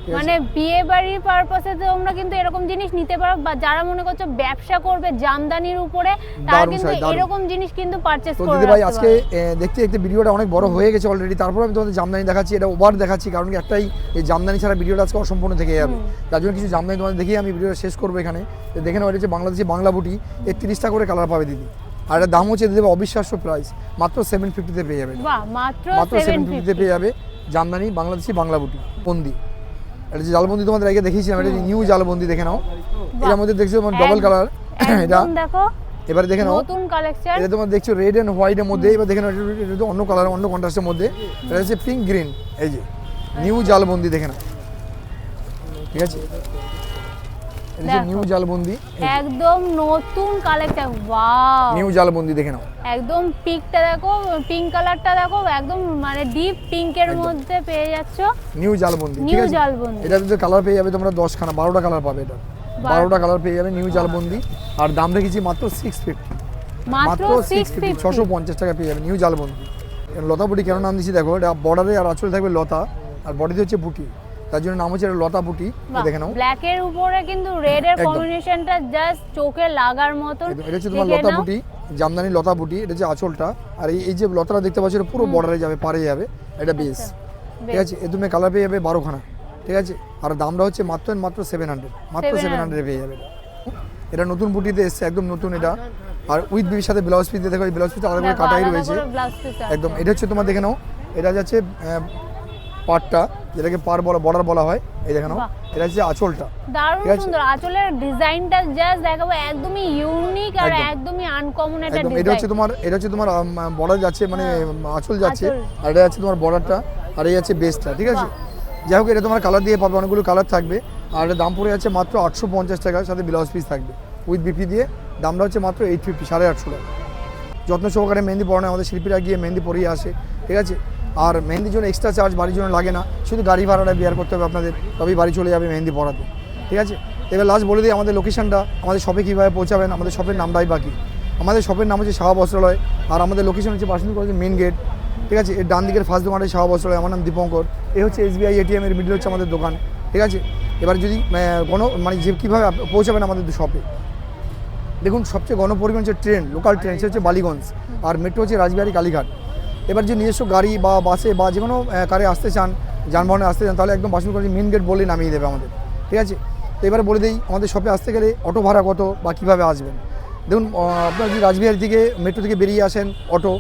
ঠিক আছে? মানে বিয়ে বাড়ির পারপাসে তোমরা কিন্তু এরকম জিনিস নিতে পারো, বা যারা মনে করছো ব্যবসা করবে জামদানির উপরে, তারা দারুণ কিন্তু শাড়ি, দারুণ। এরকম জিনিস কিন্তু পারচেজ তো করে দিদি ভাই রাখতে আজকে পারো। দেখতে দেখতে ভিডিওটা অনেক বড় হয়ে গেছে অলরেডি, তারপর আমি তোমাদের জামদানি দেখাচ্ছি, এটা ওভার দেখাচ্ছি, কারণ কি একটাই, এই জামদানি ছাড়া ভিডিওটা আজকে অসম্পূর্ণ থেকে যাবে, তার জন্য কিছু জামদানি তোমাদের দেখিয়ে আমি ভিডিওটা শেষ করবো এখানে। তো দেখে নাও, এটা হচ্ছে বাংলাদেশি বাংলা বুটি, 30টা করে কালার পাবে দিদি, আর এটার দাম হচ্ছে দিদি ভাই অবিশ্বাস্য প্রাইস, মাত্র 750-তে পেয়ে যাবে, বাহ, মাত্র মাত্র 750-তে পেয়ে যাবে জামদানি বাংলাদেশি বাংলা বুটি বন্দি। এটা যে জালবন্দি তোমাদের আগে দেখিয়েছিলাম, এটা নিউ জালবন্দি দেখে নাও, এটার মধ্যে দেখছো তোমার ডবল কালার, এটা একদম দেখো এবারে দেখে নাও, নতুন কালেকশন। এটা তোমার দেখছো রেড এন্ড হোয়াইটের মধ্যে, এবার দেখে নাও এটা তো অন্য কালার, অন্য কন্ট্রাস্টের মধ্যে, এটা হচ্ছে পিঙ্ক গ্রিন, এই যে নিউ জালবন্দি দেখে নাও, ঠিক আছে। এটা হচ্ছে দেখো। নিউ জালবন্দি, একদম নতুন কালেকশন, ওয়াও, নিউ জালবন্দি দেখে নাও, একদম পিঙ্কটা দেখো, পিঙ্ক কালারটা দেখো, একদম মানে ডিপ পিঙ্কের একদম। মধ্যে পেয়ে যাচ্ছ নিউ জালবন্দি, ঠিক নিউ আছে। জালবন্দি। এটা যদি কালার পেয়ে যাবে তোমরা 10খানা, 12টা কালার পাবে, এটা 12টা কালার পেয়ে যাবে নিউ জালবন্দি, আর দাম রেখেছি মাত্র 650, মাত্র 650। 650 টাকা পেয়ে যাবে নিউ জালবন্দি। লতা বুটি কেন নাম দিচ্ছি দেখো, এটা বর্ডারে আর আঁচলে থাকবে লতা, আর বডিতে হচ্ছে বুটি, তার জন্য নাম হচ্ছে এটা লতা বুটি, দেখে নাও। ব্ল্যাক এর উপরে কিন্তু রেড এর একদম। কম্বিনেশনটা জাস্ট চোখে লাগার মতন। একদম, এটা হচ্ছে তোমার দেখে লতা নাও। বুটি, জামদানি লতা বুটি, এটা হচ্ছে আঁচলটা, আর এই যে লতাটা দেখতে পাচ্ছ, এটা পুরো বর্ডারে যাবে, পারে যাবে, এটা বেস, ঠিক আছে। এ তুমি কালার পেয়ে যাবে 12খানা, ঠিক আছে। আর দামটা হচ্ছে মাত্র 700, মাত্র 700 পেয়ে যাবে। এটা নতুন বুটিতে এসছে, একদম নতুন এটা, আর উইথ বিবির সাথে ব্লাউজ পিস দিয়ে দেখো, এই ব্লাউজ পিসটা আলাদা করে দেখো, কাটাই আলাদা রয়েছে, করে blouse piece আছে। একদম। এটা হচ্ছে তোমার দেখে নাও, এটা যাচ্ছে পাটটা, যেটাকে পার বলা, বর্ডার বলা হয়, এই দেখে নাও। বাহ। এটা হচ্ছে আঁচলটা, দারুণ ঠিক আছে। সুন্দর আঁচলের ডিজাইনটা জাস্ট দেখাবো, একদমই ইউনিক আর একদম। একদমই আনকমন একটা একদম। এটা ডিজাইন। হচ্ছে তোমার বর্ডার যাচ্ছে, মানে আঁচল যাচ্ছে, আঁচল। আর এটা যাচ্ছে তোমার বর্ডারটা, আর এই যাচ্ছে বেসটা, ঠিক আছে। যাই হোক, এটা তোমার কালার দিয়ে পাবে, অনেকগুলো কালার থাকবে, আর এটা দাম পড়ে যাচ্ছে মাত্র 850 টাকা, সাথে ব্লাউজ পিস থাকবে উইথ বিপি দিয়ে, দামটা হচ্ছে মাত্র 850, 850 টাকা। যত্ন সহকারে মেহেন্দি পরানো, আমাদের শিল্পীরা গিয়ে মেহেন্দি পরিয়ে আসে, ঠিক আছে। আর মেহেন্দির জন্য এক্সট্রা চার্জ বাড়ির জন্য লাগে না, শুধু গাড়ি ভাড়াটা বেয়ার করতে হবে আপনাদের, তবেই বাড়ি চলে যাবে মেহেন্দি পরাতে, ঠিক আছে। এবার লাস্ট বলে দিই আমাদের লোকেশনটা, আমাদের শপে কীভাবে পৌঁছাবেন, আমাদের শপের নামটাই বাকি। আমাদের শপের নাম হচ্ছে শাহ বস্ত্রালয়, আর আমাদের লোকেশন হচ্ছে বাসন্তী কলেজের মেন গেট, ঠিক আছে। এর ডান দিকের ফার্স্ট দোকানটা শাহ বস্ত্রালয়, আমার নাম দীপঙ্কর। এই হচ্ছে SBI ATM এর মিডল হচ্ছে আমাদের দোকান, ঠিক আছে। এবার যদি মানে যে কীভাবে পৌঁছাবেন আমাদের শপে, দেখুন সবচেয়ে গণপরিবহন হচ্ছে ট্রেন, লোকাল ট্রেন, সে হচ্ছে বালিগঞ্জ, আর মেট্রো হচ্ছে রাজবিহারী কালীঘাট। এবার যে নিজস্ব গাড়ি বা বাসে বা যে কোনো কারে আসতে চান, যানবাহনে আসতে চান, তাহলে একদম বাসন্তী কলেজের মেন গেট বলেই নামিয়ে দেবে আমাদের, ঠিক আছে। তো এবারে বলে দিই আমাদের শপে আসতে গেলে অটো ভাড়া কত বা কীভাবে আসবেন। দেখুন আপনারা যদি রাজবিহারী থেকে মেট্রো থেকে বেরিয়ে আসেন অটো,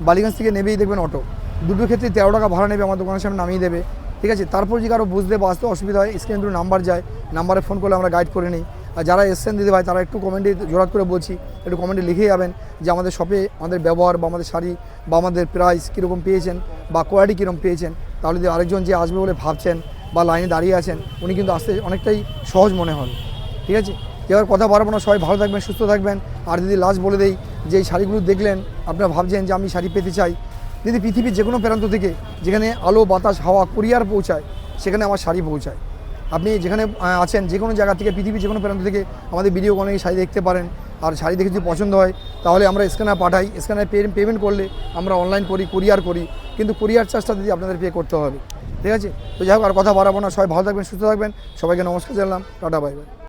বালিগঞ্জ থেকে নেবেই দেখবেন অটো, দুটোর ক্ষেত্রে 13 টাকা ভাড়া নেবে, আমার দোকানের সামনে নামিয়ে দেবে, ঠিক আছে। তারপর যদি কারো বুঝতে বা আসতে অসুবিধা হয়, স্ক্রিনে দুটো নাম্বার যায়, নাম্বারে ফোন করলে আমরা গাইড করে নিই। আর যারা এসছেন দিদি ভাই, তারা একটু কমেন্টে জোরাত করে বলছি, একটু কমেন্টে লিখে যাবেন যে আমাদের শপে আমাদের ব্যবহার বা আমাদের শাড়ি বা আমাদের প্রাইস কীরকম পেয়েছেন বা কোয়ালিটি কীরকম পেয়েছেন। তাহলে যদি আরেকজন যে আসবে বলে ভাবছেন বা লাইনে দাঁড়িয়ে আছেন, উনি কিন্তু আসতে অনেকটাই সহজ মনে হবে, ঠিক আছে। এবার কথা বাড়াবো না, সবাই ভালো থাকবেন, সুস্থ থাকবেন। আর দিদি লাস্ট বলে দেই যে এই শাড়িগুলো দেখলেন, আপনারা ভাবছেন যে আমি শাড়ি পেতে চাই, দিদি পৃথিবীর যে কোনো প্রান্ত থেকে যেখানে আলো বাতাস হাওয়া কুরিয়ার পৌঁছায়, সেখানে আমার শাড়ি পৌঁছায়। আপনি যেখানে আছেন যে কোনো জায়গা থেকে, পৃথিবীর যে কোনো প্রান্ত থেকে আমাদের ভিডিও কলে শাড়ি দেখতে পারেন। আর শাড়ি দেখে যদি পছন্দ হয়, তাহলে আমরা স্ক্যানার পাঠাই, স্ক্যানারে পেমেন্ট করলে আমরা অনলাইন করি, কুরিয়ার করি, কিন্তু কুরিয়ার চার্জটা দিদি আপনাদের পে করতে হবে, ঠিক আছে। তো যাই হোক আর কথা বাড়াবো না, সবাই ভালো থাকবেন, সুস্থ থাকবেন, সবাইকে নমস্কার জানালাম, টাটা বাই বাই।